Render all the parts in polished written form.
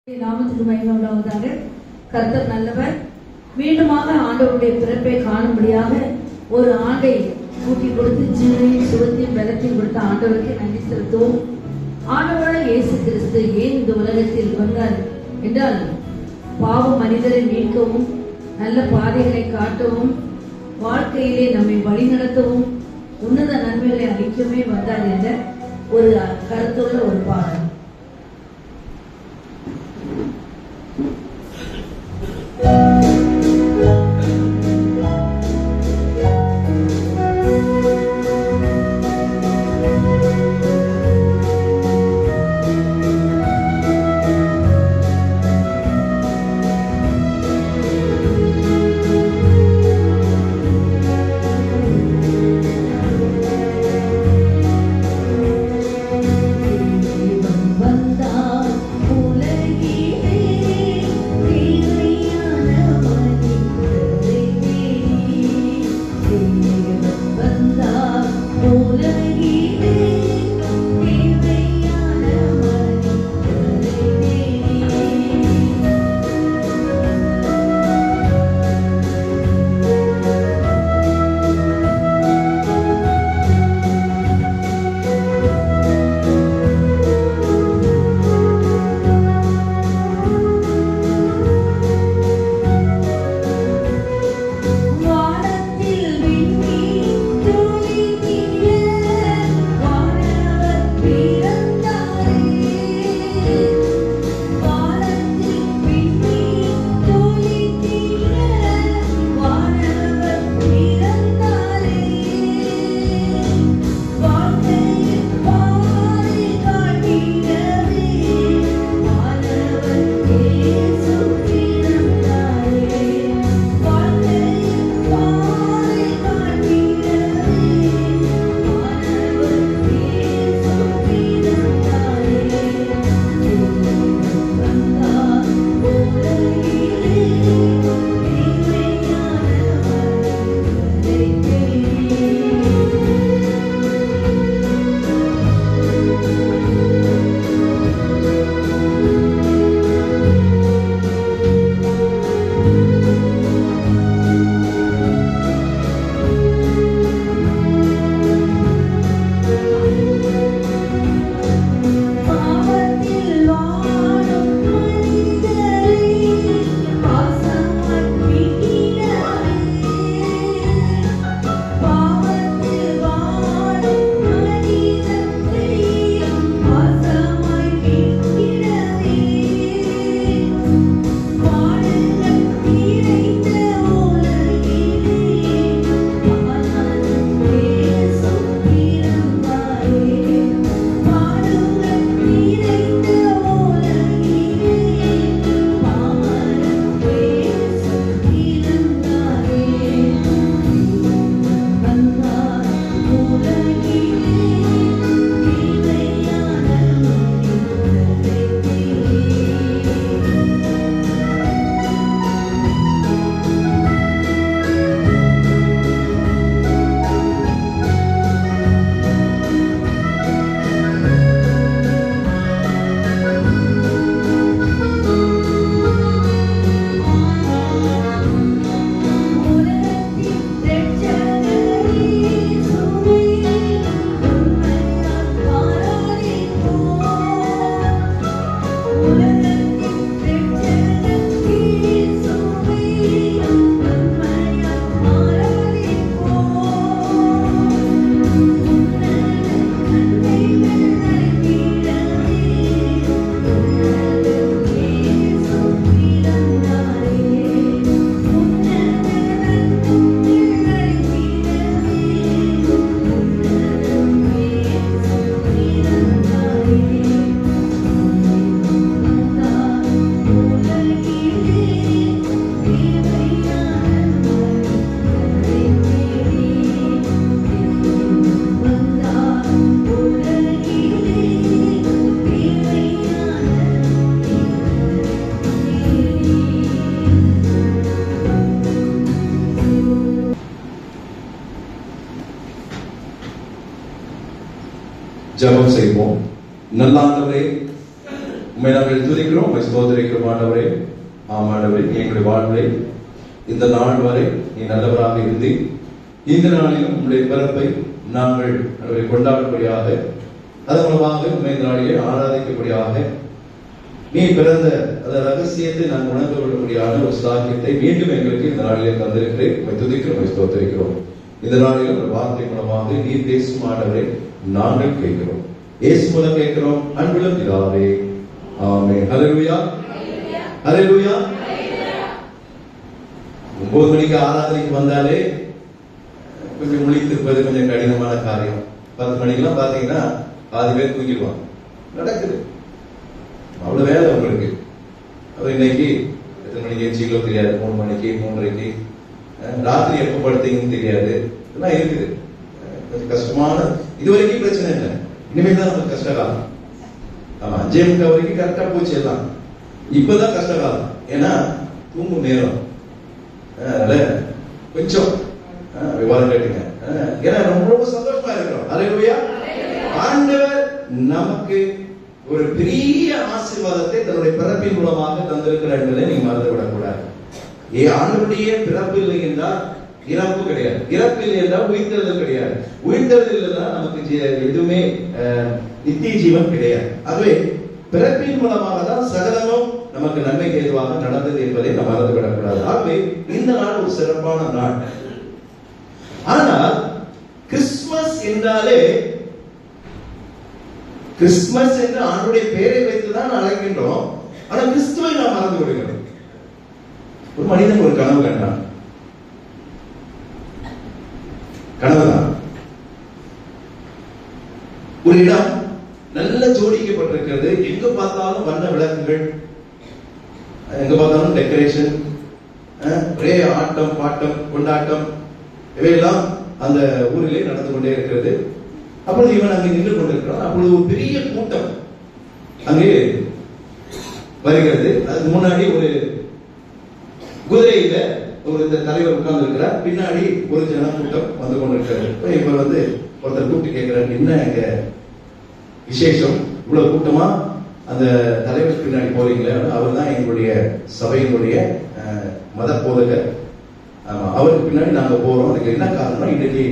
நாமத்துக்கு மகிமை உண்டாவதாக. கர்த்தர் நல்லவர். மீண்டுமாக ஆண்டவருடைய பிறப்பை காணும்படியாக ஒரு ஆண்டை கூட்டி கொடுத்து ஜீவனையும் சுகத்தையும் பலத்தையும் கொடுத்த ஆண்டவருக்கு நன்றி செலுத்துவோம். ஆண்டவரான இயேசு கிறிஸ்து ஏன் இந்த உலகத்தில் வந்தார் என்றால், பாவ மனிதரை மீட்கவும், நல்ல பாதைகளை காட்டவும், வாழ்க்கையிலே நம்மை வழிநடத்தவும், உன்னத நன்மைகளை அளிக்கவே வந்தார் என்ற ஒரு கருத்துள்ள ஒரு பாடல். ஜெபம் செய்வோம். நல்ல ஆண்டவரே, உம்மை உண்மை நாங்கள் துதிக்கிறோம், ஸ்தோத்திரிக்கிறோம் ஆண்டவரே. ஆமாண்டவரே, எங்களுடைய வாழ்வை இந்த நாள் வரை நீ நல்லவராக இருந்து இந்த நாளிலும் உங்களுடைய பிறப்பை நாங்கள் கொண்டாடக்கூடியதாக, அதன் மூலமாக உண்மை நாளிலே ஆராதிக்கக்கூடியதாக, நீ பிறந்த அந்த ரகசியத்தை நாங்கள் உணர்ந்து கொள்ளக்கூடியான ஒரு சாக்கியத்தை மீண்டும் எங்களுக்கு இந்த நாளிலே தந்திருக்கிறேன். துதிக்கிறோம், ஸ்தோத்திரிக்கிறோம். இந்த நாளிலும் ஒரு வார்த்தை மூலமாக நீ பேசும் ஆண்டவரை நாங்கள் கேட்கிறோம். இயேசு மூலம் கேட்கிறோம் அன்புள்ள பிதாவே, ஆமென். ஹல்லேலூயா, ஹல்லேலூயா. 9 மணிக்கு ஆராதனைக்கு வந்தாலே கொஞ்சம் முழித்திருப்பது கொஞ்சம் கடினமான காரியம். 10 மணிக்கெல்லாம் பாத்தீங்கன்னா பாதி பேர் தூங்கிடுவாங்க. நடக்குது, அவ்வளவு வேலை உங்களுக்கு. அது இன்னைக்கு எத்தனை மணிக்கு எச்சிங்களோ தெரியாது, 3 மணிக்கு 3:30க்கு, ராத்திரி எப்ப படுத்தீங்கன்னு தெரியாது. இதெல்லாம் இருக்குது, கொஞ்சம் கஷ்டமான. இது வரைக்கும் பிரச்சனை இல்லை, இனிமேல் தான் நமக்கு கஷ்டகாலம். ஆமா, 5:30 வரைக்கும் கரெக்டா போச்சு எல்லாம். இப்பதான் கஷ்டகாலம், ஏன்னா தூங்கும் நேரம். அதனால கொஞ்சம் விவாதம் கேட்டுங்க, ஏன்னா ரொம்ப ரொம்ப சந்தோஷமா இருக்கிறோம். ஹல்லேலூயா. ஆண்டவர் நமக்கு ஒரு பெரிய ஆசீர்வாதத்தை தன்னுடைய பிறப்பின் மூலமாக தந்திருக்கிறார் என்பதை நீங்க மறந்து விடக்கூடாது. ஆண்டவருடைய பிறப்பு இல்லை என்றால் இறப்பு கிடையாது, இறப்பு இல்லை என்றால் உயிர்த்தெழுதல் கிடையாது, உயிர்த்தெழுதல் இல்லைன்னா நமக்கு எதுவுமே நித்திய ஜீவன் கிடையாது. ஆகவே பிறப்பின் மூலமாக தான் சகலமும் நமக்கு நன்மைக்கு ஏதுவாக நடந்தது என்பதை நாம் மறந்து விடக்கூடாது. ஆகவே இந்த நாள் ஒரு சிறப்பான நாள். ஆனால் கிறிஸ்துமஸ் என்றாலே, கிறிஸ்துமஸ் என்று ஆண்டுடைய பெயரை வைத்துதான் அழைக்கின்றோம். ஆனா கிறிஸ்துவை நாம் மறந்து விடுகிறோம். ஒரு மனிதன் ஒரு கனவு கண்டான். கனவுதான், ஒரு இடம் நல்ல ஜோடிக்கப்பட்டிருக்கிறது. எங்க பார்த்தாலும் வண்ண விளக்குகள், எங்க பார்த்தாலும் டெக்கரேஷன், ஒரே ஆட்டம் பாட்டம் கொண்டாட்டம், இவையெல்லாம் அந்த ஊரிலே நடந்து கொண்டே இருக்கிறது. அப்பொழுது இவன் அங்கே நின்று கொண்டிருக்கிறான். அப்பொழுது ஒரு பெரிய கூட்டம் அங்கே வருகிறது. அதுக்கு முன்னாடி ஒரு குதிரையில ஒரு தலைவர் உட்கார்ந்து இருக்கிறார். பின்னாடி ஒரு ஜன கூட்டம் வந்து கொண்டிருக்கிறது. இவர் ஒருத்தர் கூப்பிட்டு கேட்கிறார், என்ன எங்க விசேஷம், இவ்வளவு கூட்டமா அந்த தலைவர் பின்னாடி போறீங்களே? அவர் தான் எங்களுடைய சபையினுடைய மத போதகர். அவருக்கு பின்னாடி நாங்க போறோம். அதுக்கு என்ன காரணம், இன்னைக்கு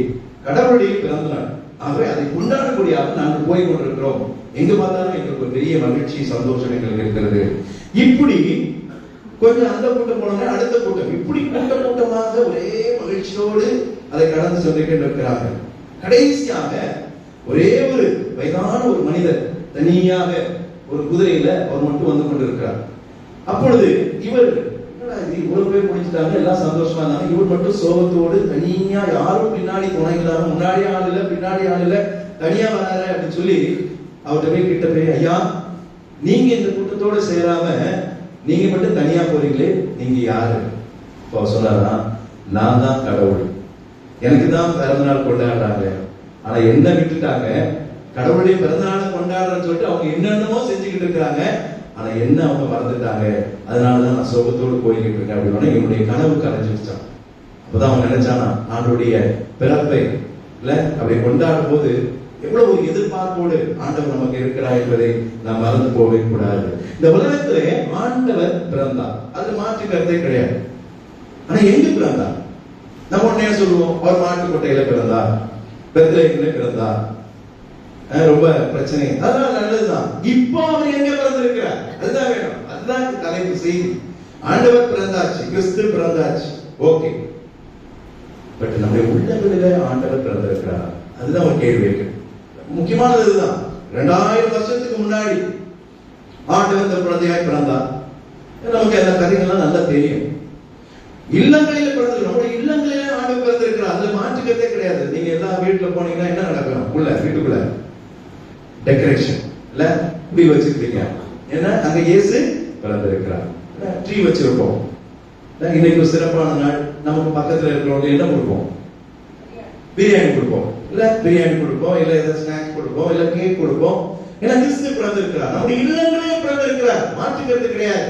கடவுளுடைய பிறந்த நாள். ஆகவே அதை கொண்டாடக்கூடியாக நாங்கள் போய் கொண்டிருக்கிறோம். எங்க பார்த்தாலும் எங்களுக்கு ஒரு பெரிய மகிழ்ச்சி, சந்தோஷம் எங்களுக்கு இருக்கிறது. இப்படி கொஞ்சம் அந்த கூட்டம் போனோம்னா அடுத்த கூட்டம், இப்படி கூட்டமாக ஒரே மகிழ்ச்சியோடு அதை கடந்து சென்று கொண்டிருக்கிறார்கள். கடைசியாக ஒரே ஒரு வயதான ஒரு மனிதர் தனியாக ஒரு குதிரையில அவர் மட்டும் வந்து கொண்டிருக்கிறார். அப்பொழுது இவர் இவ்வளவு பேர் முடிச்சுட்டாங்க, எல்லாம் சந்தோஷமா இருந்தாங்க, இவர் மட்டும் சோகத்தோடு தனியா, யாரும் பின்னாடி துணைக்கிறாங்க, முன்னாடி ஆள் இல்ல பின்னாடி ஆள் இல்ல, தனியா வராரு அப்படின்னு சொல்லி அவர்கிட்ட போய் கிட்ட போய், ஐயா நீங்க இந்த கூட்டத்தோட சேராம நீங்க மட்டும் தனியா போறீங்களே, நீங்க யாரு? சொன்னாரா, நான் தான் கடவுள், எனக்கு தான் பிறந்த நாள் கொண்டாடுறாங்க, ஆனா என்ன விட்டுட்டாங்க, கடவுளுடைய பிறந்த நாளை கொண்டாடுறன்னு சொல்லிட்டு அவங்க என்னென்னமோ செஞ்சுக்கிட்டு இருக்கிறாங்க, ஆனா என்ன அவங்க மறந்துட்டாங்க, அதனாலதான் நான் சோகத்தோடு போய்கிட்டு இருக்கேன் அப்படின்னு என்னுடைய கனவு கரைஞ்சிருச்சான். அப்பதான் அவன் நினைச்சானா, ஆண்டோடைய பிறப்பை இல்ல அப்படி கொண்டாடும் போது எவ்வளவு ஒரு எதிர்பார்ப்போடு ஆண்டவர் நமக்கு இருக்கிறார் என்பதை நாம் மறந்து போகவே கூடாது. இந்த உலகத்திலே ஆண்டவர் பிறந்தார், அது மாற்று கருத்தே கிடையாது. ஆனா எங்க பிறந்தார்? நம்ம உடனே சொல்லுவோம், அவர் மாட்டுக்கோட்டையில பிறந்தார், பெத்லகேமிலே பிறந்தார், ரொம்ப பிரச்சனை, அதெல்லாம் நல்லதுதான். இப்போ அவர் எங்க பிறந்திருக்கிறார், அதுதான் வேணும், அதுதான் தலைப்பு செய்தி. ஆண்டவர் பிறந்தாச்சு, கிறிஸ்து பிறந்தாச்சு, ஓகே. பட் நம்முடைய உள்ளங்களிலே ஆண்டவர் பிறந்திருக்கிறார், அதுதான் ஒரு கேள்வி இருக்கு. முக்கியமானது இதுதான். 2000 வருஷத்துக்கு முன்னாடி ஆண்டவர் இந்த குழந்தையாய் பிறந்தார். நமக்கு அந்த கதைகள்லாம் நல்லா தெரியும். இல்லங்களில பிறந்திருக்கிறோம், நம்முடைய இல்லங்களிலே ஆண்டவர் பிறந்திருக்கிறார், அதுல மாற்றுக்கிறதே கிடையாது. நீங்க எல்லா வீட்டுல போனீங்கன்னா என்ன நடக்கும், உள்ள வீட்டுக்குள்ள டெக்கரேஷன் இல்ல இப்படி வச்சிருக்கீங்க, ஏன்னா அங்க இயேசு பிறந்திருக்கிறார். ட்ரீ வச்சிருப்போம். இன்னைக்கு ஒரு சிறப்பான நாள், நமக்கு பக்கத்துல இருக்கிறவங்க என்ன கொடுப்போம், பிரியாணி கொடுப்போம், இல்ல பிரியாணி கொடுப்போம், இல்ல ஏதாவது ஸ்நாக்ஸ் கொடுப்போம், இல்ல கேக் கொடுப்போம். ஏன்னா கிறிஸ்து பிறந்திருக்கிறார், நம்முடைய இல்லங்களிலே பிறந்திருக்கிறார், மாற்றுக்கிறது கிடையாது.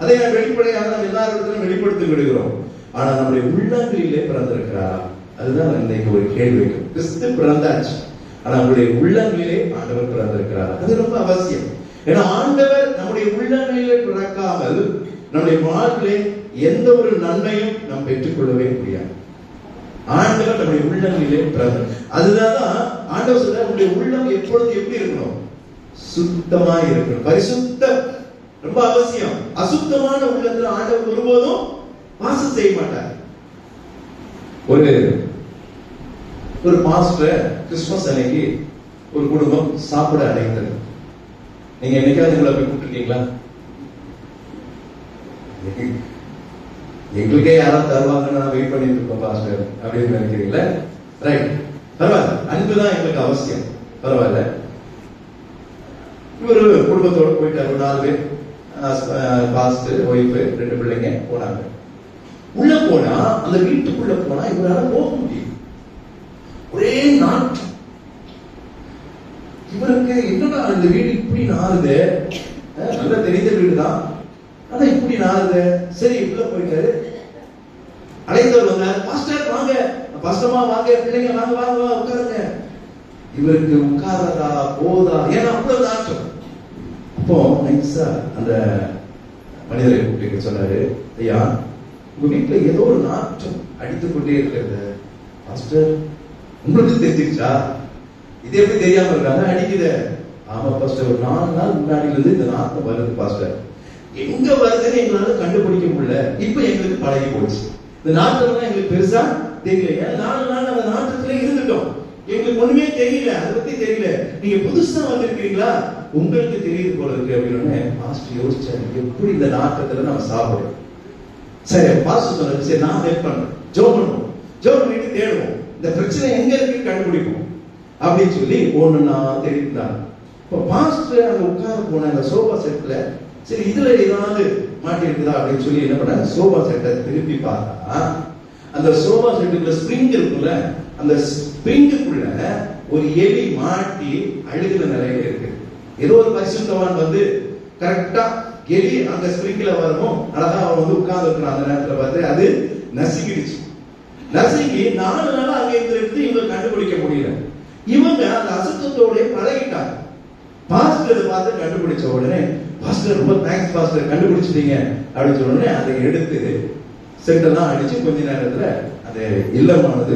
அதை நான் வெளிப்படையாக நம்ம எல்லாருக்கும் வெளிப்படுத்தி விடுகிறோம். ஆனா நம்முடைய உள்ளங்களிலே பிறந்திருக்கிறார், அதுதான் இன்னைக்கு ஒரு கேள்வி. கிறிஸ்து பிறந்தாச்சு, ஆனா நம்முடைய உள்ளங்களிலே ஆண்டவர் பிறந்திருக்கிறார், அது ரொம்ப அவசியம். ஏன்னா ஆண்டவர் நம்முடைய உள்ளங்களிலே பிறக்காமல் நம்முடைய வாழ்க்கையிலே எந்த ஒரு நன்மையும் நாம் பெற்றுக்கொள்ளவே முடியாது. ஆண்டவர் நம்முடைய உள்ளங்களிலே பிறந்தார். அதுதான் ஆண்டவர் சொல்றார், நம்முடைய உள்ளம் எப்பொழுது எப்படி இருக்கணும்? சுத்தமா இருக்கணும். பரிசுத்தம் ரொம்ப அவசியம். அசுத்தமான உள்ளத்துல ஆண்டவர் ஒருபோதும் வாசம் செய்ய மாட்டார். ஒரு பாஸ்டர் கிறிஸ்துமஸ் அன்னைக்கு ஒரு குடும்பம் சாப்பிட அழைத்தது. நீங்க என்னைக்காவது உங்களை போய் கூப்பிட்டுருக்கீங்களா? எங்களுக்கே யாராவது தருவாங்கன்னு நான் வெயிட் பண்ணிட்டு இருக்கோம் பாஸ்டர் அப்படின்னு நினைக்கிறீங்களா? ரைட், பரவாயில்ல, அன்புதான் எங்களுக்கு அவசியம். பரவாயில்ல. இவரு குடும்பத்தோட போயிட்டாரு. 4 பேர், பாஸ்டர், ஒய்ஃப், 2 பிள்ளைங்க போனாங்க. உள்ள போனா, அந்த வீட்டுக்குள்ள போனா இவரால போக முடியும். ஒரே நாட்டம். இவருக்கு என்னடா இந்த வீடு இப்படி நாறுது, நல்லா தெரிந்த வீடுதான், ஆனா இப்படி நாறுது. சரி, உள்ள போயிட்டாரு. அழைத்தவர் வந்தார். பாஸ்டர் வாங்க, பாஸ்டர்மா வாங்க, பிள்ளைங்க வாங்க வாங்க உட்காருங்க. இவருக்கு உட்காரதா போதா, ஏன்னா அவ்வளவு நாட்டம். அப்போ நைஸா அந்த மனிதரை கூப்பிட்டு சொன்னாரு, ஐயா உங்க வீட்டுல ஏதோ ஒரு நாற்றம் அடித்துக் கொண்டே இருக்கிறது. பாஸ்டர் உங்களுக்கு தெரிஞ்சிருச்சா? இது எப்படி தெரியாம இருக்காங்க? அடிக்குது. ஆமா பாஸ்டர், ஒரு 4 நாள் முன்னாடில இருந்து இந்த நாற்றம் வருது பாஸ்டர். எங்க வருதுன்னு எங்களால கண்டுபிடிக்க முடியல. இப்ப எங்களுக்கு பழகி போச்சு. இந்த நாற்றம்லாம் எங்களுக்கு பெருசா தெரியல. 4 நாள் அந்த நாற்றத்துல இருந்துட்டோம், எங்களுக்கு ஒண்ணுமே தெரியல, அதை பத்தி தெரியல. நீங்க புதுசா வந்திருக்கீங்களா, உங்களுக்கு தெரியுது போல இருக்கு அப்படின்னு பாஸ்டர் யோசிச்சாரு, எப்படி இந்த நாற்றத்துல நம்ம சாப்பிடுறோம். சரி, பாஸ்டர் சொன்னாரு, சரி நான் ஹெல்ப் பண்றேன், ஜெபம் பண்ணுவோம், ஜெபம் பண்ணிட்டு தேடுவோம், இந்த பிரச்சனை எங்க இருக்கு கண்டுபிடிப்போம் அப்படின்னு சொல்லி ஒண்ணுன்னா தெரிவித்தாங்க. இப்ப பாஸ்டர் அங்க உட்கார போன அந்த சோபா செட்ல, சரி இதுல ஏதாவது மாட்டி இருக்குதா அப்படின்னு சொல்லி என்ன பண்ண, சோபா செட்டை திருப்பி பார்த்தா அந்த சோபா செட்டுக்குள்ள ஸ்ப்ரிங் இருக்குல்ல, அந்த ஸ்ப்ரிங்குக்குள்ள ஒரு எலி மாட்டி அழுகிற நிலையில இருக்கு. ஏதோ ஒரு பரிசுத்தவான் வந்து கரெக்டா எலி அந்த ஸ்ப்ரிங்ல வரணும், அழகா அவன் வந்து உட்கார்ந்து இருக்கிற அந்த நேரத்துல பார்த்து அது நசுங்கிடுச்சு. நசுங்கி 4 நாள் அங்க இருந்து இவங்க கண்டுபிடிக்க முடியல. இவங்க அந்த அசுத்தத்தோட பழகிட்டாங்க. பாஸ்டர் பார்த்து கண்டுபிடிச்ச உடனே, பாஸ்டர் ரொம்ப தேங்க்ஸ் பாஸ்டர், கண்டுபிடிச்சிட்டீங்க அப்படின்னு சொன்ன உடனே அதை எடுத்து செட்டெல்லாம் அடிச்சு கொஞ்ச நேரத்துல அது இல்லமானது,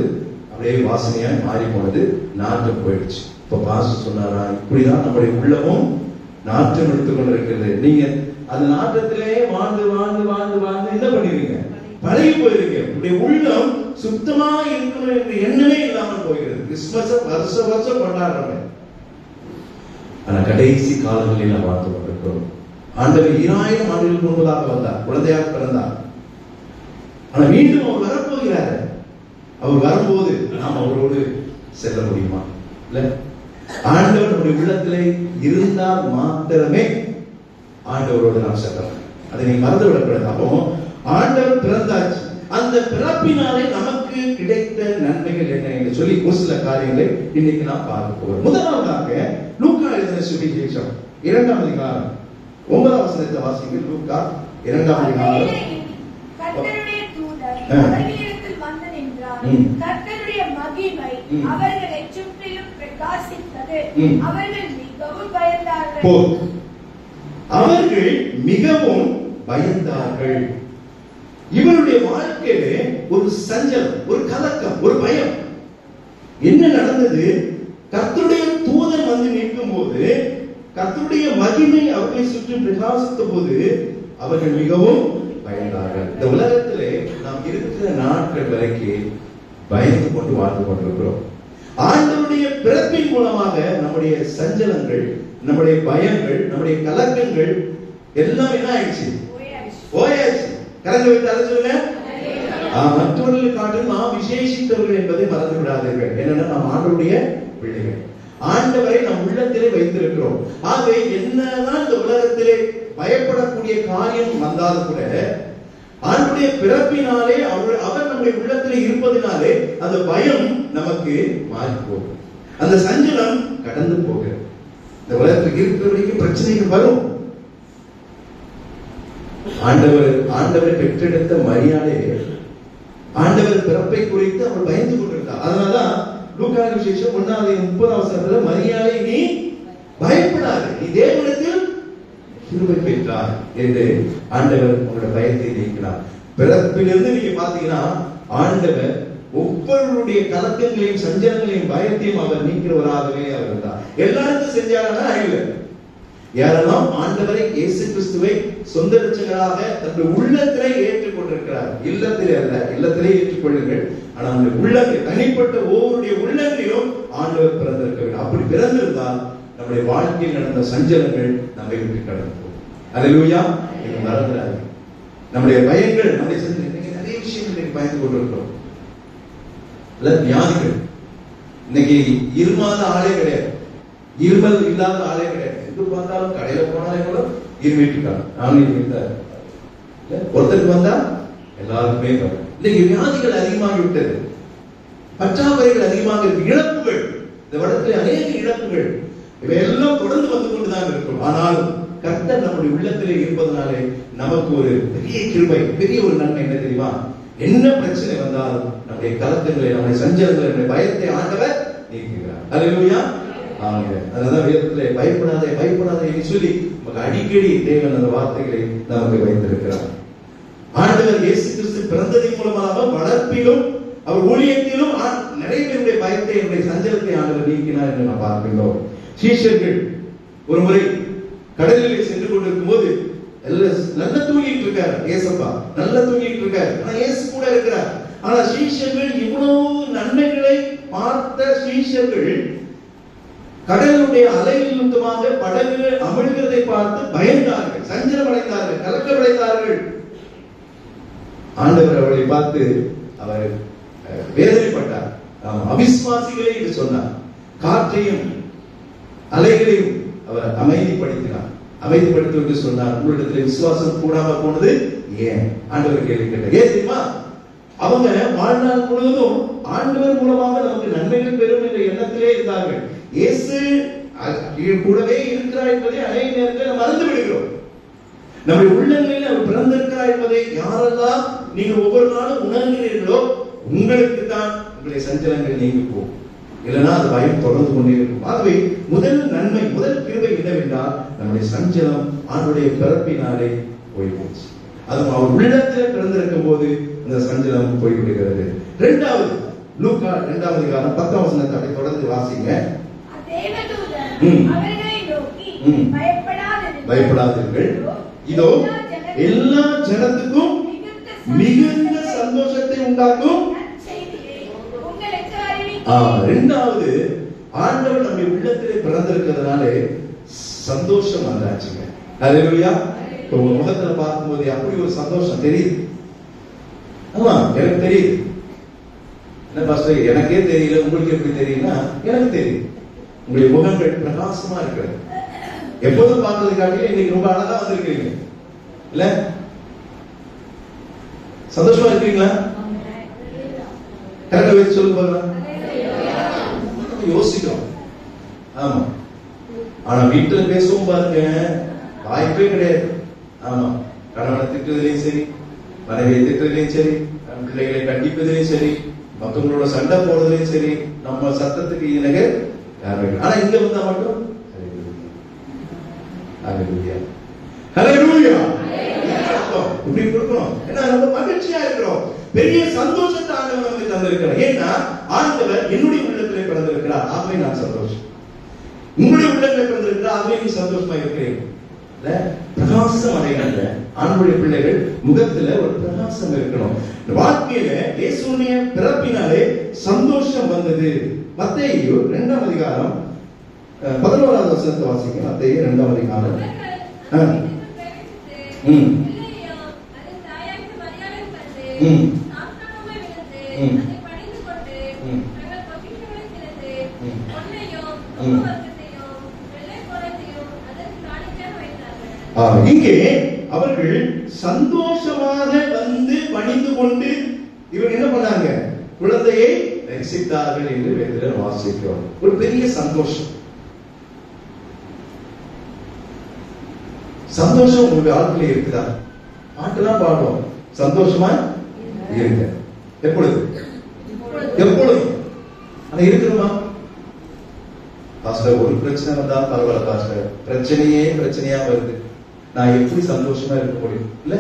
அப்படியே வாசனையா மாறி போனது, நாற்றம் போயிடுச்சு. இப்ப பாஸ்டர் சொன்னாரா, இப்படிதான் நம்முடைய உள்ளமும் நாற்றம் எடுத்துக் கொண்டிருக்கிறது. நீங்க அந்த நாற்றத்திலே வாழ்ந்து வாழ்ந்து வாழ்ந்து வாழ்ந்து என்ன பண்ணிருக்கீங்க, பழகி போயிருக்கீங்க. உங்களுடைய உள்ளம் சுத்தமா இருக்கணும் என்ற எண்ணமே இல்லாமல் போகிறது. கிறிஸ்துமஸ் வருஷம் கொண்டாடுறோம், ஆனா கடைசி காலங்களில் நாம் வாழ்ந்து கொண்டிருக்கிறோம். ஆண்டவர் 2000 ஆண்டுகளுக்கு முன்பதாக வந்தார், குழந்தையாக பிறந்தார். ஆனா மீண்டும் அவர் வரப்போகிறார். அவர் வரும்போது நாம் அவரோடு செல்ல முடியுமா? இல்ல. ஆண்டவர் நம்முடைய உள்ளத்திலே இருந்தால் மாத்திரமே ஆண்டவரோடு நாம் செல்லலாம். அதை நீங்க மறந்து விடக்கூடாது. அப்போ ஆண்டவர் பிறந்தாச்சு, அந்த பிறப்பினாலே நமக்கு கிடைத்த நன்மைகள் என்ன என்று சொல்லி ஒரு சில காரியங்களை இன்னைக்கு நாம் பார்க்க போறோம். முதலாவதாக லூக்கா எழுதின சுவிசேஷம் 2ஆம் அதிகாரம் 9ஆம் வசனத்தை வாசிங்க. லூக்கா 2ஆம் அதிகாரம். கர்த்தருடைய தூதர் அவர்களிடத்தில் வந்து நின்றார். கர்த்தருடைய மகிமை அவர்களை சுற்றிலும் பிரகாசித்தது. அவர்கள் மிகவும் பயந்தார்கள். அவர்கள் மிகவும் பயந்தார்கள். இவருடைய வாழ்க்கையிலே ஒரு சஞ்சலம், ஒரு கலக்கம், ஒரு பயம். என்ன நடந்தது? கர்த்தருடைய தூதன் வந்து நிற்கும் போது, கர்த்தருடைய மகிமை அவர்களை சுற்றி பிரகாசித்த போது அவர்கள் மிகவும் பயந்தார்கள். இந்த உலகத்திலே நாம் இருக்கிற நாட்கள் வரைக்கும் பயந்து கொண்டு வாழ்ந்து கொண்டிருக்கிறோம். ஆண்டவருடைய பிறப்பின் மூலமாக நம்முடைய சஞ்சலங்கள், நம்முடைய பயங்கள், நம்முடைய கலக்கங்கள் எல்லாம் என்ன ஆயிடுச்சு? ஓயாச்சு. கலந்து விட்டாலும் சொல்லுங்க. மற்றவர்களை காட்டிலும் நாம் விசேஷித்தவர்கள் என்பதை மறந்து விடாதீர்கள். என்னன்னா நாம் ஆண்டவருடைய பிள்ளைகள், ஆண்டவரை நம் உள்ளத்திலே வைத்திருக்கிறோம். ஆகவே என்னதான் இந்த உலகத்திலே பயப்படக்கூடிய காரியம் வந்தாலும் கூட ஆண்டவருடைய பிறப்பினாலே அவர் நம்முடைய உள்ளத்திலே இருப்பதினாலே அந்த பயம் நமக்கு மாறி போகும், அந்த சஞ்சலம் கடந்து போகிறது. இந்த உலகத்தில் இருக்கிற வரைக்கும் பிரச்சனைகள் வரும். ஆண்டவரை பெற்றெடுத்த மரியாதை ஆண்டவர் பிறப்பை குறித்து அவர் பயந்து கொண்டிருந்தார். அதனாலதான் லூக்கா விசேஷம் 1:30 மரியாதை, நீ பயப்படாது, நீ தேவனிடத்தில் கிருபை பெற்றார் என்று ஆண்டவர் உங்களுடைய பயத்தை நீக்கினார். பிறப்பிலிருந்து நீங்க பாத்தீங்கன்னா ஆண்டவர் ஒவ்வொருடைய கலக்கங்களையும் சஞ்சலங்களையும் பயத்தையும் அவர் நீக்கிறவராகவே அவர் இருந்தார். எல்லாருக்கும் செஞ்சாருன்னா இல்லை. யாரெல்லாம் ஆண்டவரை இயேசு கிறிஸ்துவை சொந்த ரட்சகராக தன்னுடைய உள்ளத்திலே ஏற்றுக்கொண்டிருக்கிறார், இல்லத்திலே அல்ல, இல்லத்திலே ஏற்றுக்கொள்ளுங்கள், ஆனா அந்த உள்ளத்தில் தனிப்பட்ட ஒவ்வொருடைய உள்ளத்திலும் ஆண்டவர் பிறந்திருக்க வேண்டும். அப்படி பிறந்திருந்தால் நம்முடைய வாழ்க்கையில் நடந்த சஞ்சலங்கள் நம்மை விட்டு கடக்கும். அல்லேலூயா. நீங்க மறந்துடாது, நம்முடைய பயங்கள் நம்முடைய இன்னைக்கு நிறைய விஷயங்கள் பயந்து கொண்டிருக்கிறோம். வியாதிகள் இன்னைக்கு இருமாத ஆளே கிடையாது, இருமல் இல்லாத ஆளே கிடையாது. எது பார்த்தாலும் கடையில போனாலே கூட இருமிட்டுருக்காங்க. நானும் இருமிட்டாரு. ஒருத்தருக்கு வந்தா எல்லாருக்குமே வரும். இன்னைக்கு வியாதிகள் அதிகமாகி விட்டது, பற்றாக்குறைகள் அதிகமாக இருக்கு, இழப்புகள், இந்த வருடத்தில் அநேக இழப்புகள் இவையெல்லாம் தொடர்ந்து வந்து கொண்டுதான் இருக்கும். ஆனால் கர்த்தர் நம்முடைய உள்ளத்திலே இருப்பதனாலே நமக்கு ஒரு பெரிய கிருபை, பெரிய ஒரு நன்மை என்ன தெரியுமா? என்ன பிரச்சனை வந்தாலும் நம்முடைய கலக்கங்களை, நம்முடைய சஞ்சலங்களை, நம்முடைய பயத்தை ஆண்டவர் நீக்குகிறார். அல்லேலூயா. அதனால வேதத்திலே பயப்படாதே பயப்படாதே என்று சொல்லி நமக்கு அடிக்கடி தேவன் அந்த வார்த்தைகளை நமக்கு வைத்திருக்கிறார். ஆண்டவர் இயேசு கிறிஸ்து பிறந்ததின் மூலமாக வளர்ப்பிலும் அவர் ஊழியத்திலும் நிறைய பேருடைய பயத்தை, என்னுடைய சஞ்சலத்தை ஆண்டவர் நீக்கினார் என்று நாம் பார்க்கின்றோம். சீஷர்கள் ஒரு முறை கடலிலே சென்று கொண்டிருக்கும் போது நல்லா தூங்கிட்டு இருக்காரு ஏசப்பா, நல்லா தூங்கிட்டு இருக்காரு. ஆனா இயேசு கூட இருக்கிறார். ஆனா சீஷர்கள் இவ்வளவு நன்மைகளை பார்த்த சீஷர்கள் கடலுடைய அலைநிமித்தமாக படகு அமிழ்கிறதை பார்த்து பயந்தார்கள், சஞ்சலமடைந்தார்கள், கலக்கமடைந்தார்கள். ஆண்டவர் அவர்களை பார்த்து அவர் வேதனைப்பட்டார். அவிசுவாசிகளே என்று சொன்னார். காற்றையும் அலைகளையும் அவர் அமைதிப்படுத்தினார். அமைதிப்படுத்தி சொன்னார், உங்களிடத்தில் விசுவாசம் கூடாம போனது ஏன்? ஆண்டவர் கேள்வி கேட்டார். ஏன் தெரியுமா? அவங்க வாழ்நாள் முழுவதும் ஆண்டவர் மூலமாக நமக்கு நன்மைகள் பெறும் என்ற எண்ணத்திலே இருந்தார்கள். இயேசு கூடவே இருக்கிறார் என்பதை அநேக நேரத்தில் மறந்து விடுகிறோம். நம்முடைய உள்ளங்களில் அவர் பிறந்திருக்கிறார் என்பதை யாரெல்லாம் நீங்கள் ஒவ்வொரு நாளும் உணர்கிறீர்களோ உங்களுக்கு தான் உங்களுடைய சஞ்சலங்கள் நீங்கி போகும். இல்லைன்னா அது பயம் தொடர்ந்து கொண்டே இருக்கும். ஆகவே முதல் நன்மை, முதல் கிருபை என்னவென்றால் நம்முடைய சஞ்சலம் ஆண்டுடைய பிறப்பினாலே போய்விடுச்சு. அதுவும் அவர் உள்ளத்தில் பிறந்திருக்கும் போது அந்த சஞ்சலம் போய்விடுகிறது. இரண்டாவது லூக்கா 2ஆம் அதிகாரம் 10ஆம் வசனத்தை தொடர்ந்து வாசிங்க. பயப்படாதீர்கள், இதோ எல்லா ஜனத்துக்கும் மிகுந்த சந்தோஷத்தை உண்டாக்கும். இரண்டாவது, ஆண்டவர் நம்முடைய உள்ளத்திலே பிறந்திருக்கிறதுனாலே சந்தோஷம் வந்தாச்சுங்க. அல்லேலூயா. உங்க முகத்துல பார்க்கும்போது அப்படி ஒரு சந்தோஷம் தெரியுது. ஆமா, எனக்கு தெரியுது. என்ன பாஸ்டர், எனக்கே தெரியல, உங்களுக்கு எப்படி தெரியும்னா எனக்கு தெரியுது. உங்களுடைய முகங்கள் பிரகாசமா இருக்கிறது. எப்போதும் பார்க்கறதுக்காக இன்னைக்கு ரொம்ப அழகா வந்திருக்கீங்க இல்ல? சந்தோஷமா இருக்கீங்களா? கரெக்டா வச்சு சொல்லுங்க. யோசிக்கிறோம். ஆமா, ஆனா வீட்டுல பேசவும் பாருங்க வாய்ப்பே கிடையாது. ஆமா, கணவனை திட்டுறதுலையும் சரி, மனைவியை திட்டுறதுலையும் சரி, பிள்ளைகளை கண்டிப்பதிலையும் சரி, மற்றவங்களோட சண்டை போடுறதுலையும் சரி, நம்ம சத்தத்துக்கு இணங்க யாரும். ஆனா இங்க வந்தா மட்டும் இப்படி கொடுக்கணும். ஏன்னா நம்ம மகிழ்ச்சியா இருக்கிறோம், பெரிய சந்தோஷத்தை ஆண்டவர் நமக்கு தந்திருக்கிறார். ஏன்னா ஆண்டவர் என்னுடைய உள்ளத்திலே பிறந்திருக்கிறார், ஆகவே நான் சந்தோஷம். உங்களுடைய உள்ளத்திலே பிறந்திருக்கிறார், ஆகவே நீ சந்தோஷமா இருக்கிறேன். பிரகாசம் அடைகின்ற ஆண்டுடைய பிள்ளைகள் முகத்துல ஒரு பிரகாசம் இருக்கணும். வாழ்க்கையில இயேசுவின் பிறப்பினாலே சந்தோஷம் வந்தது. மத்தேயு 2ஆம் அதிகாரம் 11ஆவது வசனத்தை வாசிங்க. மத்தேயு 2ஆம் அதிகாரம். இங்கே அவர்கள் சந்தோஷமாக வந்து பணிந்து கொண்டு இவங்க என்ன பண்ணாங்க? குழந்தையை ரட்சித்தார்கள் என்று வேதத்தில் வாசிக்கிறோம். ஒரு பெரிய சந்தோஷம். சந்தோஷம் உங்களுடைய வாழ்க்கையில இருக்குதா? பாட்டுலாம் பாடுவோம், சந்தோஷமா இருங்க. எப்பொழுது? எப்பொழுதும். ஆனா இருக்கிறோமா? பாஸ்டர், ஒரு பிரச்சனை வந்தா பரவாயில்ல பாஸ்டர், பிரச்சனையே பிரச்சனையா வருது. நான் எப்படி சந்தோஷமா இருக்க முடியும்? இல்ல,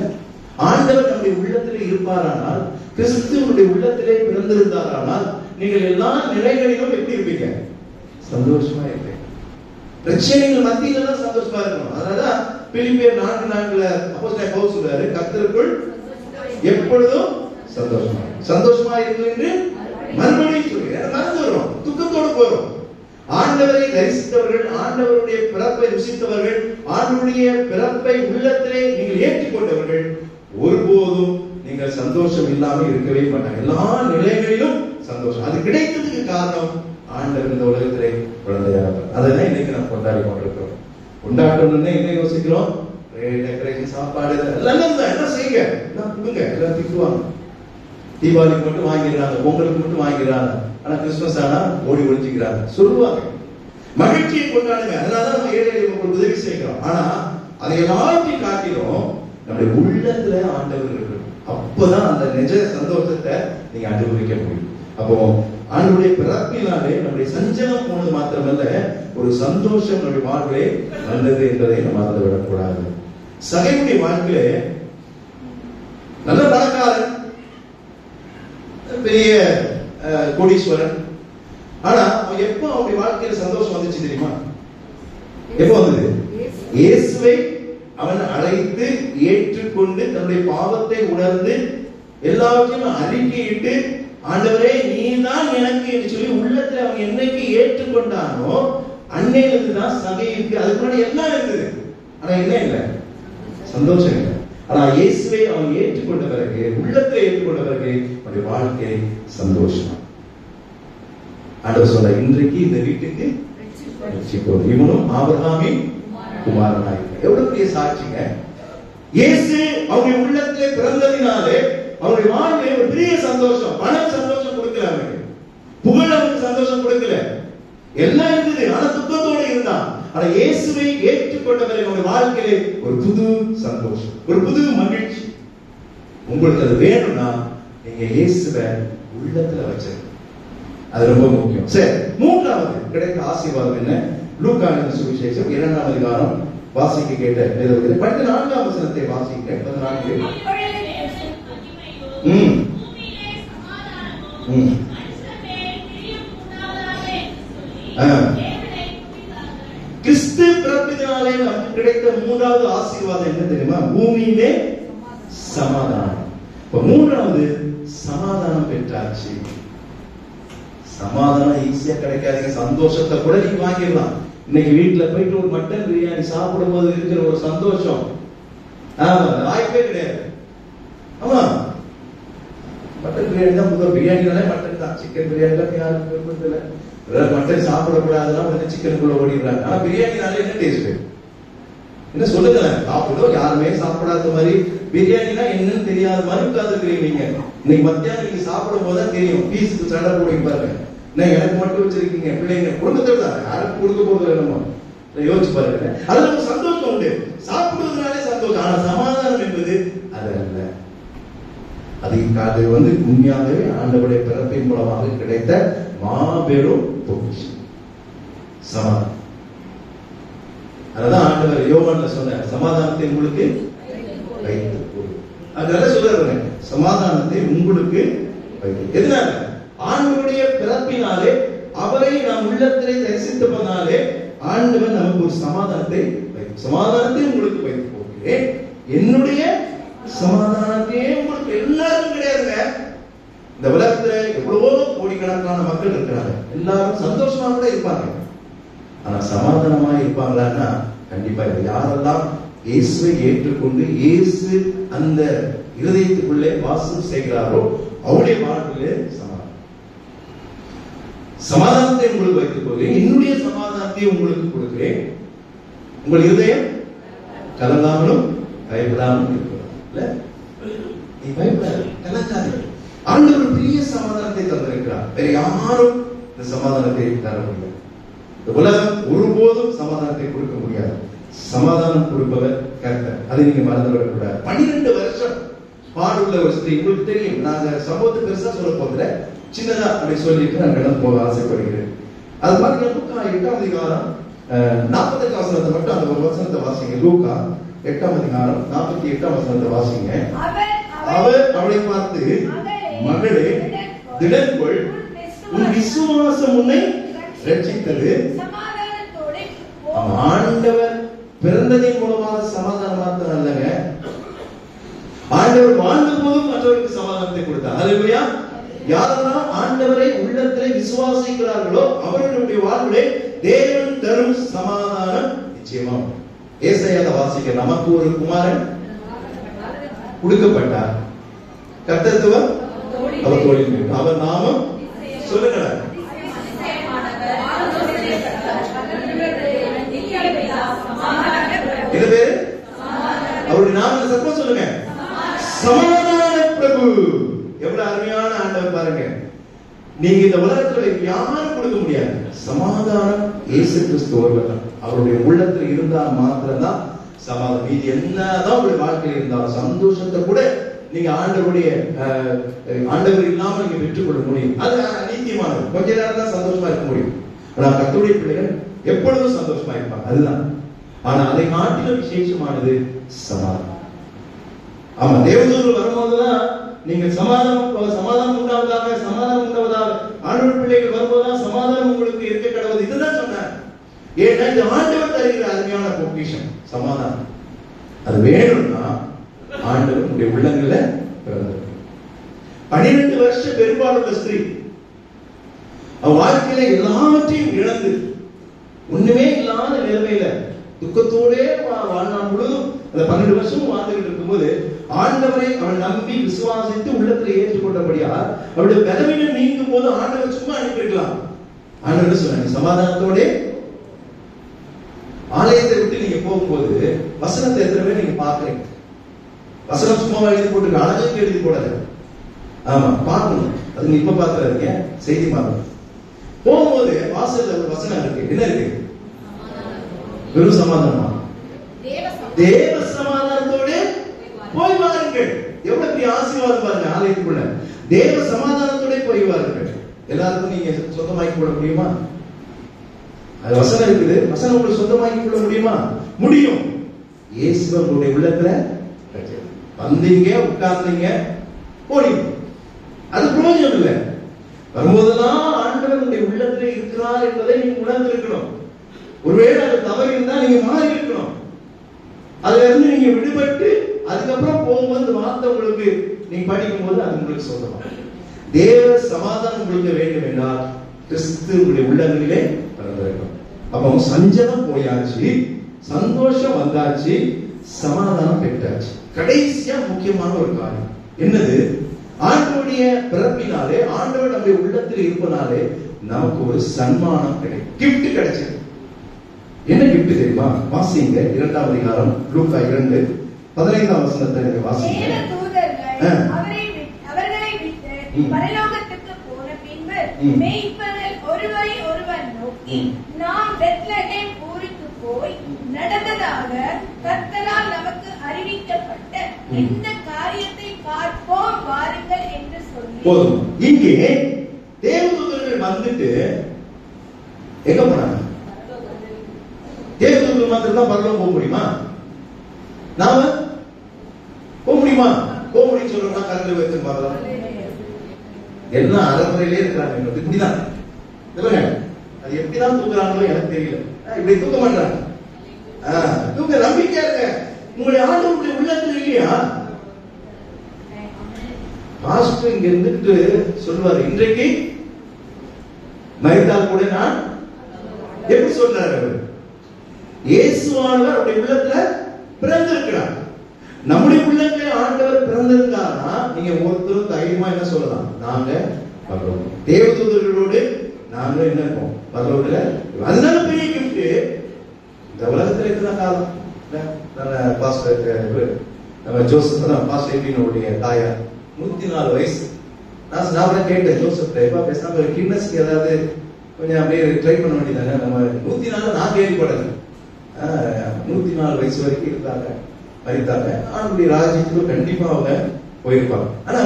ஆண்டவர் நம்முடைய உள்ளத்திலே இருப்பாரானால், கிறிஸ்துவனுடைய உள்ளத்திலே பிறந்திருந்தாரானால், நீங்கள் எல்லா நிலைகளிலும் எப்படி இருப்பீங்க? சந்தோஷமா இருப்பீங்க. பிரச்சனைகள் மத்தியில தான் சந்தோஷமா இருக்கணும். அதனாலதான் பிலிப்பியர் 4:4 அப்போஸ்தலன் பவுல் சொல்றாரு, கர்த்தருக்குள் எப்பொழுதும் சந்தோஷமா இருங்கள் என்று மறுபடியும் சொல்றேன். மறந்து வரும், துக்கத்தோடு போறோம். ஆண்டவரை தரிசித்தவர்கள், ஆண்டவருடைய பிறப்பை ருசித்தவர்கள், ஆண்டவருடைய பிறப்பை உள்ளத்திலே நீங்கள் ஏற்றுக்கொண்டவர்கள் ஒருபோதும் நீங்கள் சந்தோஷம் இல்லாமல் இருக்கவே மாட்டாங்க. எல்லா நிலைகளிலும் சந்தோஷம். அது கிடைத்ததுக்கு காரணம் ஆண்டவர் இந்த உலகத்திலே குழந்தையாக. அதான் இன்னைக்கு நம்ம கொண்டாடி கொண்டிருக்கிறோம். கொண்டாட்டம்னு என்ன யோசிக்கிறோம்? டெக்கரேஷன், சாப்பாடு எல்லாம் என்ன செய்யுங்க, எல்லாம் கொடுங்க, எல்லாம் திக்குவாங்க. தீபாவளிக்கு மட்டும் வாங்கிடுறாங்க, பொங்கலுக்கு மட்டும் வாங்கிடுறாங்க. ஆனா கிறிஸ்துமஸ் ஆனா ஓடி ஒழிச்சுக்கிறாங்க சொல்லுவாங்க. மகிழ்ச்சியை கொண்டாடுங்க, அதனாலதான் நம்ம ஏழை எளியவர்களுக்கு உதவி செய்கிறோம். ஆனா அதை எல்லாத்தையும் காட்டிலும் நம்முடைய உள்ளத்துல ஆண்டவர் இருக்கு. அப்பதான் அந்த நிஜ சந்தோஷத்தை நீங்க அனுபவிக்க முடியும். அப்போ ஆண்டவருடைய பிறப்பினாலே நம்முடைய சஞ்சலம் போனது மாத்திரமல்ல, ஒரு சந்தோஷம் நம்முடைய வாழ்விலே வந்தது என்பதை நம்ம மறந்து விடக்கூடாது. சகையுடைய வாழ்க்கையிலே நல்ல பணக்காரன், பெரிய கோடீஸ்வரன். ஆனா அவன் எப்போ அவனுடைய வாழ்க்கையில சந்தோஷம் வந்துச்சு தெரியுமா? எப்போ வந்தது? இயேசுவை அவன் அழைத்து ஏற்றுக்கொண்டு தன்னுடைய பாவத்தை உணர்ந்து எல்லாவற்றையும் அறிக்கையிட்டு, ஆண்டவரே நீதான் எனக்கு என்று சொல்லி உள்ளத்துல அவன் என்னைக்கு ஏற்றுக்கொண்டானோ அன்னையிலிருந்து தான் சகையுக்கு. அதுக்கு முன்னாடி எல்லாம் இருந்தது, ஆனா என்ன இல்லை? சந்தோஷம் இல்லை. ஆனா இயேசுவை அவன் ஏற்றுக்கொண்ட பிறகு, உள்ளத்தை ஏற்றுக்கொண்ட பிறகு அவனுடைய வாழ்க்கை சந்தோஷம். ஆண்டவர் சொல்ற, இன்றைக்கு இந்த வீட்டுக்கு இவனும் ஆபிரகாமின் குமாரனாய். எவ்வளவு பெரிய சாட்சிங்க! இயேசு அவருடைய உள்ளத்திலே பிறந்ததினாலே அவருடைய வாழ்க்கையில ஒரு பெரிய சந்தோஷம். பணம் சந்தோஷம் கொடுக்கல, அவனுக்கு புகழ் அவனுக்கு சந்தோஷம் கொடுக்கல, எல்லாம் இருந்தது, ஆனா துக்கத்தோடு இருந்தான். ஆனா இயேசுவை ஏற்றுக்கொண்டவரை அவருடைய வாழ்க்கையிலே ஒரு புது சந்தோஷம், ஒரு புது மகிழ்ச்சி. உங்களுக்கு அது வேணும்னா நீங்க இயேசுவை உள்ளத்துல வச்சிருக்க, அது ரொம்ப முக்கியம். சரி, மூன்றாவது கிடைத்த ஆசீர்வாதம் என்ன? லூக்கா சுவிசேஷம் 2ஆம் அதிகாரம் வாசிக்க கேட்ட படித்த 4ஆம் வசனத்தை வாசிக்க 14. கிறிஸ்து பிறப்பினாலே நமக்கு கிடைத்த மூன்றாவது ஆசீர்வாதம் என்ன தெரியுமா? பூமியிலே சமாதானம். இப்ப மூன்றாவது சமாதானம் பெற்றாச்சு. சமாதானம் ஈஸியா கிடைக்காதீங்க. சந்தோஷத்தை கூட நீங்க வாங்கிடலாம். இன்னைக்கு வீட்டுல போயிட்டு ஒரு மட்டன் பிரியாணி சாப்பிடும் போது இருக்கிற ஒரு சந்தோஷம் வாய்ப்பே கிடையாது. ஆமா, மட்டன் பிரியாணி தான் முதல். பிரியாணினாலே மட்டன் தான், சிக்கன் பிரியாணி தான் யாரும் விருப்பத்தில். மட்டன் சாப்பிடக்கூடாதுன்னா வந்து சிக்கனுக்குள்ள ஓடிடுறாங்க. ஆனா பிரியாணினாலே என்ன டேஸ்ட்? என்ன சொல்லுங்க, சாப்பிடும் யாருமே சாப்பிடாத மாதிரி, பிரியாணினா என்னன்னு தெரியாத மாதிரி உட்கார்ந்துருக்கீங்க நீங்க. இன்னைக்கு மத்தியானம் நீங்க சாப்பிடும் போதுதான் தெரியும். பீஸுக்கு சண்டை போடுங்க பாருங்க. எனக்கு மட்டும் வச்சிருக்கீங்க, பிள்ளைங்க குடும்பத்தோட தான், யாரும் கொடுக்க போறது என்னமோ யோசிச்சு பாருங்க. அதுல ஒரு சந்தோஷம் உண்டு, சாப்பிடுவதனாலே சந்தோஷம். ஆனா சமாதானம் என்பது அது அல்ல. அது வந்து உண்மையாகவே ஆண்டவருடைய பிறப்பின் மூலமாக கிடைத்த மாபெரும் பொக்கிஷம் சமாதானம். அதான் ஆண்டவர் யோவான்ல சொன்ன, சமாதானத்தை உங்களுக்கு வைத்து கொடு. அதனால சொல்றாரு, சமாதானத்தை உங்களுக்கு வைத்து. எதனால? ஆண்டவருடைய பிறப்பினாலே, அவரை நாம் உள்ளத்திலே தரிசித்தபனாலே ஆண்டவர் நமக்கு ஒரு சமாதானத்தை வைத்து, சமாதானத்தை உங்களுக்கு வைத்து போகிறேன், என்னுடைய சமாதானத்தையே உங்களுக்கு. எல்லாரும் கிடையாதுங்க. இந்த உலகத்துல எவ்வளவோ கோடிக்கணக்கான மக்கள் இருக்கிறாங்க, எல்லாரும் சந்தோஷமா கூட இருப்பாங்க. ஆனா சமாதானமா இருப்பாங்களான்னா கண்டிப்பா இல்லை. யாரெல்லாம் இயேசுவை ஏற்றுக்கொண்டு இயேசு அந்த இருதயத்துக்குள்ளே வாசம் செய்கிறாரோ அவருடைய வாழ்க்கையிலே சமாதானத்தை உங்களுக்கு வைத்துக் கொள்கிறேன், என்னுடைய சமாதானத்தை உங்களுக்கு கொடுக்கிறேன், உங்கள் இருதயம் கலங்காமலும் பயப்படாமலும் இருக்கிறார். நீ பயப்படாது, கலங்காது. ஆண்டவர் பெரிய சமாதானத்தை தந்திருக்கிறார். வேற யாரும் இந்த சமாதானத்தை தர முடியாது. இந்த உலகம் ஒருபோதும் சமாதானத்தை கொடுக்க முடியாது. சமாதானம் கொடுப்பவர் கர்த்தர். அதை நீங்க மறந்து விடக்கூடாது. 12 வருஷம் பாடுள்ள ஒரு ஸ்திரீ, உங்களுக்கு தெரியும். நாங்க சம்பவத்தை பெருசா சொல்ல போதில்ல, சின்னதா அப்படி சொல்லிட்டு நான் கடந்து போக ஆசைப்படுகிறேன். அது மாதிரி லூக்கா 8ஆம் அதிகாரம் 40 வசனத்தை மட்டும் அந்த ஒரு வசனத்தை வாசிங்க. லூக்கா 8ஆம் அதிகாரம் 48ஆம் வசனத்தை வாசிங்க. அவர் அவளை பார்த்து, மகளே திடன் கொள், உன் விசுவாசம் உன்னை ரட்சித்தது. ஆண்டவர் பிறந்ததின் மூலமாக சமாதானம் மாத்திரம் அல்லங்க, ஆண்டவர் வாழ்ந்த போதும் மற்றவருக்கு சமாதானத்தை கொடுத்தார். அல்லேலூயா. யாரெல்லாம் ஆண்டவரை உள்ளத்திலே விசுவாசிக்கிறார்களோ அவர்களுடைய வாழ்விலே தேவன் தரும் சமாதானம் நிச்சயமா. ஏசாயாவை வாசிக்க, நமக்கு ஒரு குமாரன் கொடுக்கப்பட்டார், கர்த்தத்துவம் அவர் தோளின் மேல், அவர் நாமம் சொல்லுங்க. இது பேரு அவருடைய நாமம் சத்தமா சொல்லுங்க, சமாதான பிரபு. எவ்வளவு அருமையான ஆண்டவர் பாருங்க. நீங்க இந்த உலகத்துல யாரும் கொடுக்க முடியாது சமாதானம். இயேசு கிறிஸ்து ஒருவர் தான். அவருடைய உள்ளத்துல இருந்தா மாத்திரம்தான் சமாதானம். இது என்னதான் உங்களுடைய வாழ்க்கையில் இருந்தாலும் சந்தோஷத்தை கூட நீங்க ஆண்டவருடைய ஆண்டவர் இல்லாம நீங்க பெற்றுக்கொள்ள முடியும். அது நீத்தியமானது. கொஞ்ச நேரம் தான் சந்தோஷமா இருக்க முடியும். ஆனா கர்த்தருடைய பிள்ளைகள் எப்பொழுதும் சந்தோஷமா இருப்பாங்க. அதுதான். ஆனா அதை காட்டிலும் விசேஷமானது சமாதானம். ஆமா, தேவதூதர் வரும்போதுதான் நீங்க சமாதானம் உண்டாவதாக, சமாதானம் உண்டாவதாக. ஆண்டவர் பிள்ளைகள் வரும்போதுதான் சமாதானம் உங்களுக்கு இருக்க கடவுள். இதுதான் சொன்னார். ஏன்னா இந்த ஆண்டவர் தருகிற அருமையான பொக்கிஷம் சமாதானம். அது வேணும்னா ஆண்டவர் உங்களுடைய உள்ளங்கள்ல பிறந்தார். 12 வருஷம் பெரும்பாலுள்ள ஸ்திரீ அவன் வாழ்க்கையில எல்லாவற்றையும் இழந்து ஒண்ணுமே இல்லாத நிலைமையில துக்கத்தோடே வாழ்நாள் முழுவதும் அந்த 12 வருஷமும் வாழ்ந்துகிட்டு இருக்கும்போது ஆண்டவரை அவள் நம்பி விசுவாசித்து உள்ளத்துல ஏற்றுக்கொண்டபடியா அவளுடைய பலவீனம் நீங்கும் போது ஆண்டவர் சும்மா அனுப்பியிருக்கலாம். ஆண்டவர் சொன்னாங்க, சமாதானத்தோட ஆலயத்தை விட்டு நீங்க போகும்போது வசனத்தை எத்தனை பேர் நீங்க பாக்குறீங்க? வசனம் சும்மா எழுதி போட்டு அழகுக்கு எழுதி போடல. ஆமா, பார்க்கணும். அது இப்ப பாக்குறீங்க செய்தி மாறும். போகும்போது வாசல்ல ஒரு வசனம் இருக்கு. என்ன இருக்கு? வெறும் சமாதானமா? தேவ சமாதானத்தோடு போய் வாருங்கள். எவ்வளவு பெரிய ஆசீர்வாதம் பாருங்க ஆலயத்துக்குள்ள. தேவ சமாதானத்தோட போய் வாருங்கள். எல்லாருக்கும் நீங்க சொந்தமாக்கி கொள்ள முடியுமா? அது வசனம் இருக்குது. வசனம் உங்களுக்கு சொந்தமாக்கி கொள்ள முடியுமா? முடியும். இயேசு உங்களுடைய உள்ளத்துல வந்தீங்க, உட்கார்ந்தீங்க, போனீங்க. அது பிரயோஜனம் இல்லை. வரும்போதெல்லாம் ஆண்டவர் உங்களுடைய உள்ளத்துல இருக்கிறார் என்பதை நீங்க உணர்ந்து இருக்கணும். ஒருவேளை அது தவறு இருந்தா நீங்க மாறி இருக்கணும். அதுல இருந்து நீங்க விடுபட்டு அதுக்கப்புறம் போகும்போது வார்த்தை உங்களுக்கு நீங்க படிக்கும் போது அது உங்களுக்கு சொந்தமா. தேவ சமாதானம் உங்களுக்கு வேண்டும் என்றால் கிறிஸ்து உங்களுடைய உள்ளங்களிலே பிறந்திருக்கும். அப்போ சஞ்சலம் போயாச்சு, சந்தோஷம் வந்தாச்சு, சமாதானம் பெற்றாச்சு. கடைசியா முக்கியமான ஒரு காரியம் என்னது? ஆண்டவருடைய பிறப்பினாலே, ஆண்டவர் நம்முடைய உள்ளத்தில் இருப்பனாலே நமக்கு ஒரு சன்மானம் கிடைக்கும், கிஃப்ட் கிடைச்சது. என்ன கிஃப்ட் தெரியுமா? வாசிங்க 2ஆம் அதிகாரம் லூக்கா 2:15 வசனத்தை நீங்க வாசிங்க. அவர்களை விட்டு பரலோகத்துக்கு போன பின்பு மேய்ப்பர்கள் ஒருவரை ஒருவர் நோக்கி, நாம் பெத்லகேம் ஊருக்கு போய் நடந்ததாக கர்த்தரால் நமக்கு அறிவிக்கப்பட்ட இந்த காரியத்தை பார்ப்போம் வாருங்கள் என்று சொல்லி. போதும். இங்கே தேவதூதர்கள் வந்துட்டு எங்க போனாங்க? தேவதூதர்கள் மாத்திரம் தான் பரலோகம் போக முடியுமா? நாம போக முடியுமா? போக முடியும் சொல்றோம்னா கரண்ட் வச்சு பார்க்கலாம். எல்லாம் அறமுறையிலே இருக்கிறாங்க. இப்படிதான் அது எப்படிதான் தூக்குறாங்களோ எனக்கு தெரியல. இப்படி தூக்க மாட்டாங்க. தூக்க நம்பிக்கையா இருக்க. உங்களுடைய ஆண்டவருடைய உள்ளத்துல இல்லையா? பாஸ்டர் இங்க இருந்துட்டு சொல்லுவாரு, இன்றைக்கு மரித்தால் கூட நான் எப்படி சொல்றாரு அவர்? இயேசுவானவர் அவருடைய உள்ளத்துல பிறந்திருக்கிறார். நம்முடைய உள்ளத்துல ஆண்டவர் பிறந்திருக்காருன்னா நீங்க ஒருத்தரும் தைரியமா என்ன சொல்லலாம்? நாங்க பரலோகம். தேவதூதர்களோடு நாங்க என்ன இருக்கோம்? பரலோகத்துல. அதுதான பெரிய கிஃப்ட். இந்த உலகத்துல இருக்கிற காலம் பாஸ்டர் நம்ம ஜோசப் தான், பாஸ்டர் எபினுடைய தாயார் 104 வயசு. நான் கேட்டேன் ஜோசப், எப்ப பேசாம கிட்னஸ்க்கு ஏதாவது கொஞ்சம் அப்படியே ட்ரை பண்ண வேண்டியதாங்க. நம்ம 104 நான் கேள்விப்படல. 104 வயசு வரைக்கும் இருந்தாங்க, மரித்தாங்க. அவனுடைய ராஜ்யத்துக்கு கண்டிப்பா அவங்க போயிருப்பாங்க. ஆனா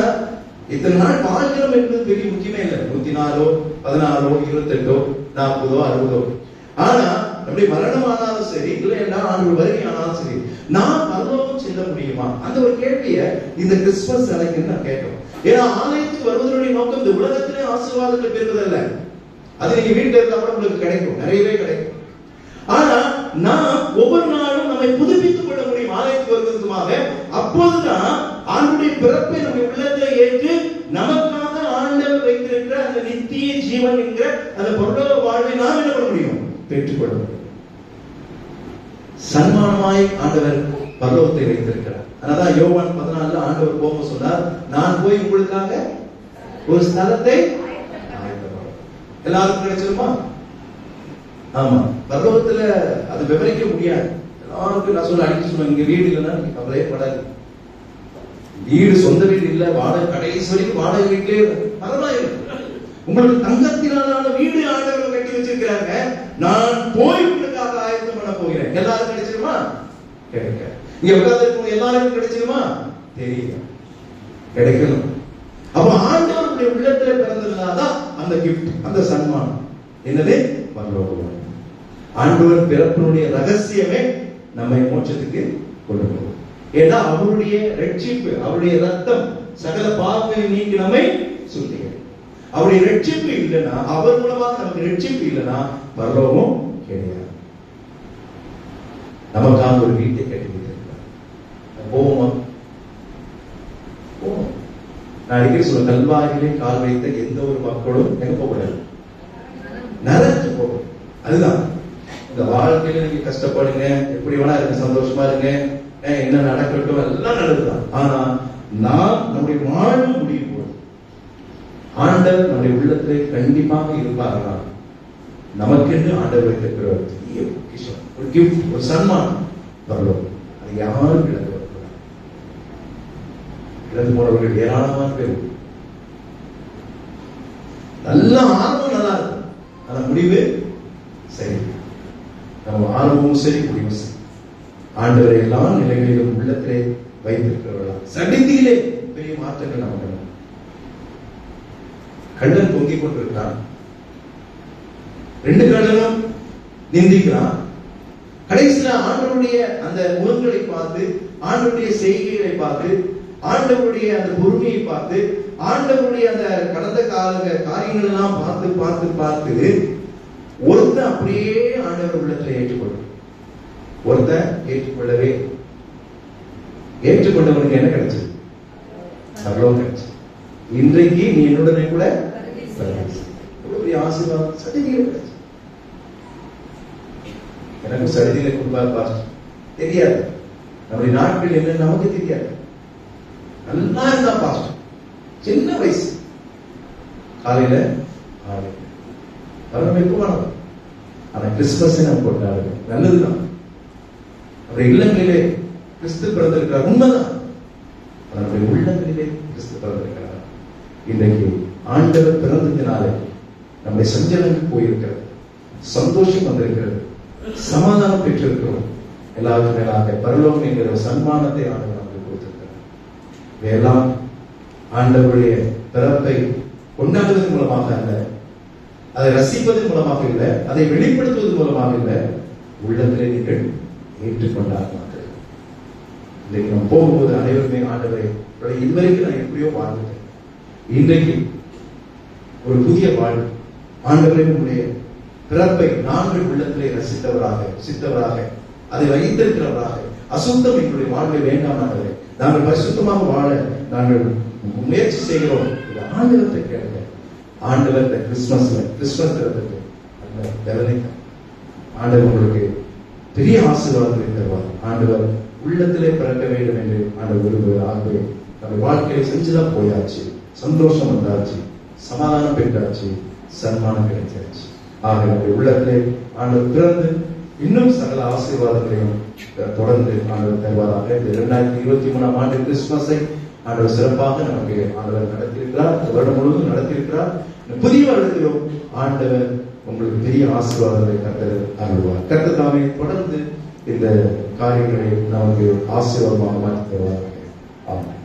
இத்தனை நாள் வாழ்கிறோம் என்பது பெரிய முக்கியமே இல்லை. 104, 14, 28, 40, 60. ஆனா நம்முடைய மரணம் ஆனாலும் சரி, இல்லைன்னா ஆண்டு வருகை ஆனாலும் சரி, நான் பரலோகம் செல்ல முடியுமா? அந்த ஒரு கேள்வியை இந்த கிறிஸ்துமஸ் அன்னைக்கு நான் கேட்டோம். ஏன்னா ஆலயத்துக்கு வருவதனுடைய நோக்கம் இந்த உலகத்திலே ஆசீர்வாதத்தை பெறுவதல்ல. அது நீங்க வீட்டுல இருந்தா கூட உங்களுக்கு கிடைக்கும், நிறையவே கிடைக்கும். ஆனா நாம் ஒவ்வொரு நாளும் நம்மை புதுப்பித்துக் கொள்ள முடியும் ஆலயத்துக்கு வருவதற்குமாக. அப்போதுதான் ஆண்டுடைய பிறப்பை நம்முடைய உள்ளத்தில் ஏற்று நமக்காக ஆண்டவர் வைத்திருக்கிற அந்த நித்திய ஜீவன் என்கிற அந்த பரலோக வாழ்வை நாம் என்ன பண்ண முடியும்? பெற்றுக்கொள்ள முடியும். சன்மானமாய் ஆண்டவர் பரலோகத்தை வைத்திருக்கிறார். அதனால யோவான் 14 ஆண்டவர் போக சொன்னார், நான் போய் உங்களுக்காக ஒரு ஸ்தலத்தை எல்லாருக்கும் கிடைச்சிருமா? ஆமா, பரலோகத்துல அது விவரிக்க முடியாது. எல்லாருக்கும் நான் சொல்ல அடிக்க சொல்லுவேன், இங்க வீடு இல்லைன்னா நீங்க கவலையே படாது. வீடு சொந்த வீடு இல்ல, வாடகை கடைசி வரைக்கும் வாடகை வீட்டிலே பரவாயில்லை. உங்களுக்கு தங்கத்தினாலான வீடு ஆண்டவர் கட்டி வச்சிருக்கிறாங்க. நான் போய் உங்களுக்காக ஆயத்தம் பண்ண போகிறேன். எல்லாரும் கிடைச்சிருமா? கிடைக்க. இங்க உட்கார்ந்து எல்லாருக்கும் கிடைச்சிருமா? தெரியல, கிடைக்கணும். அப்ப ஆண்டவருடைய உள்ளத்துல பிறந்ததுனாலதான் அந்த கிஃப்ட், அந்த சன்மானம் என்னது? பரலோகம். ஆண்டவர் பிறப்பினுடைய ரகசியமே நம்மை மோட்சத்துக்கு கொண்டு போகும். ஏன்னா அவருடைய ரட்சிப்பு, அவருடைய ரத்தம் சகல பாவங்களை நீக்கி நம்மை சுத்திகரிக்கும். அவருடைய ரட்சிப்பு இல்லைன்னா, அவர் மூலமாக நமக்கு ரட்சிப்பு இல்லைன்னா பரலோகம் கிடையாது. நமக்காக ஒரு வீட்டை கட்டி வைத்திருக்கிறார். போவோமா? போவோம். நான் அடிக்கடி சொல்ல, கல்வாரியிலே கால் வைத்த எந்த ஒரு மக்களும் எங்க போகக்கூடாது? நரகத்துக்கு போகும். அதுதான் இந்த வாழ்க்கையில நீங்க கஷ்டப்படுங்க, எப்படி வேணா இருங்க, சந்தோஷமா இருங்க, என்ன நடக்கட்டும், எல்லாம் நடக்குதான். ஆனா நாம் நம்முடைய வாழ்வு முடியும் போது ஆண்டவர் நம்முடைய உள்ளத்திலே கண்டிப்பாக இருப்பார்களா? நமக்கென்று ஆண்டவர் வைத்திருக்கிற ஒரு கிஃப்ட், ஒரு சன்மானம் பரலோகம். அது யாரும் இழந்து வரக்கூடாது. இழந்து போனவர்கள் ஏராளமான பேர். நல்ல ஆர்வம் நல்லா இருக்கும், ஆனா முடிவு சரி. நம்ம ஆர்வமும் சரி, முடிவும் சரி. ஆண்டவரை எல்லா நிலைகளிலும் உள்ளத்திலே வைத்திருக்கிறவர்களா? சடிதியிலே பெரிய மாற்றங்கள் நமக்கு. கண்ணன் பொங்கிக் கொண்டிருக்கிறான், 2 கண்ணனும் நிந்திக்கிறான். கடைசியில ஆண்டவருடைய அந்த முகங்களை பார்த்து, ஆண்டவருடைய செய்கைகளை பார்த்து, ஆண்டவருடைய அந்த பொறுமையை பார்த்து, ஆண்டவருடைய அந்த கடந்த கால காரியங்கள் எல்லாம் பார்த்து பார்த்து பார்த்து ஒருத்தன் அப்படியே ஆண்டவர் உள்ளத்துல ஏற்றுக்கொள்ள, ஒருத்தன் ஏற்றுக்கொள்ளவே. ஏற்றுக்கொண்டவனுக்கு என்ன கிடைச்சது? பரலோகம் கிடைச்சது. இன்றைக்கு நீ என்னுடனே கூட ஆசீர்வாதம் சடிதியில கிடைச்சது. எனக்கு சடிதியில கொடுப்பார் பாஸ்டர் தெரியாது. நம்முடைய நாட்கள் என்ன நமக்கு தெரியாது. நல்லா இருந்தா பாஸ்டர், சின்ன வயசு, காலையில எப்ப ஆனா கிறிஸ்துமஸ் நம்ம கொண்டாடுறோம், நல்லதுதான். நம்முடைய இல்லங்களிலே கிறிஸ்து பிறந்திருக்கிறார், உண்மைதான். நம்முடைய உள்ளங்களிலே கிறிஸ்து பிறந்திருக்கிறார். இன்றைக்கு ஆண்டவர் பிறந்ததினாலே நம்முடைய சஞ்சலங்கள் போயிருக்கிறது, சந்தோஷம் வந்திருக்கிறது, சமாதானம் பெற்றிருக்கிறோம். எல்லாருக்கும் மேலாக பரலோகம் என்கிற சன்மானத்தை ஆண்டவர் நமக்கு கொடுத்திருக்கிறார். இவையெல்லாம் ஆண்டவருடைய பிறப்பை கொண்டாடுவதன் மூலமாக அல்ல, அதை ரசிப்பதன் மூலமாக இல்லை, அதை வெளிப்படுத்துவதன் மூலமாக இல்லை, உள்ளத்திலே நீங்கள் ஏற்றுக்கொண்டார். இன்றைக்கு நம்ம போகும்போது அனைவருமே ஆண்டவரை, இதுவரைக்கும் நான் எப்படியோ வாழ்ந்துட்டேன், இன்றைக்கு ஒரு புதிய வாழ்வு, ஆண்டவரை உடைய பிறப்பை நாங்கள் உள்ளத்திலே ரசித்தவராக, சித்தவராக, அதை வைத்திருக்கிறவராக, அசுத்தம் எங்களுடைய வாழ்வை வேண்டாம் ஆண்டவரே, நாங்கள் பரிசுத்தமாக வாழ நாங்கள் முயற்சி செய்கிறோம். ஆண்டவத்தை கேளுங்க. ஆண்டவர் இந்த கிறிஸ்துமஸ் திறந்துட்டு அந்த வேதனை ஆண்டவர் உங்களுக்கு பெரிய ஆசீர்வாதத்தை தருவார். ஆண்டவர் உள்ளத்திலே பிறக்க வேண்டும் என்று ஆண்டவர் விரும்புகிறார். ஆகவே நம்ம வாழ்க்கையை செஞ்சுதான் போயாச்சு, சந்தோஷம் வந்தாச்சு, சமாதானம் பெற்றாச்சு, சன்மானம் கிடைச்சாச்சு. ஆக நம்முடைய உள்ளத்திலே ஆண்டவர் பிறந்து இன்னும் சகல ஆசீர்வாதங்களையும் தொடர்ந்து ஆண்டவர் தருவாராக. இந்த 2023ஆம் ஆண்டு கிறிஸ்துமஸை ஆண்டவர் சிறப்பாக நமக்கு ஆண்டவர் நடத்தியிருக்கிறார், வருடம் முழுவதும் நடத்தியிருக்கிறார். புதிய வருடத்திலும் ஆண்டவர் உங்களுக்கு பெரிய ஆசீர்வாதங்களை கர்த்தர் அருள்வார். கர்த்தர் தாமே தொடர்ந்து இந்த காரியங்களை நமக்கு ஆசீர்வாதமாக மாற்றி தருவார். ஆமென்.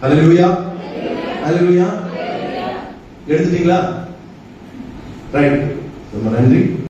அல்லேலூயா, அல்லேலூயா. எடுத்துட்டீங்களா? ரைட், ரொம்ப நன்றி.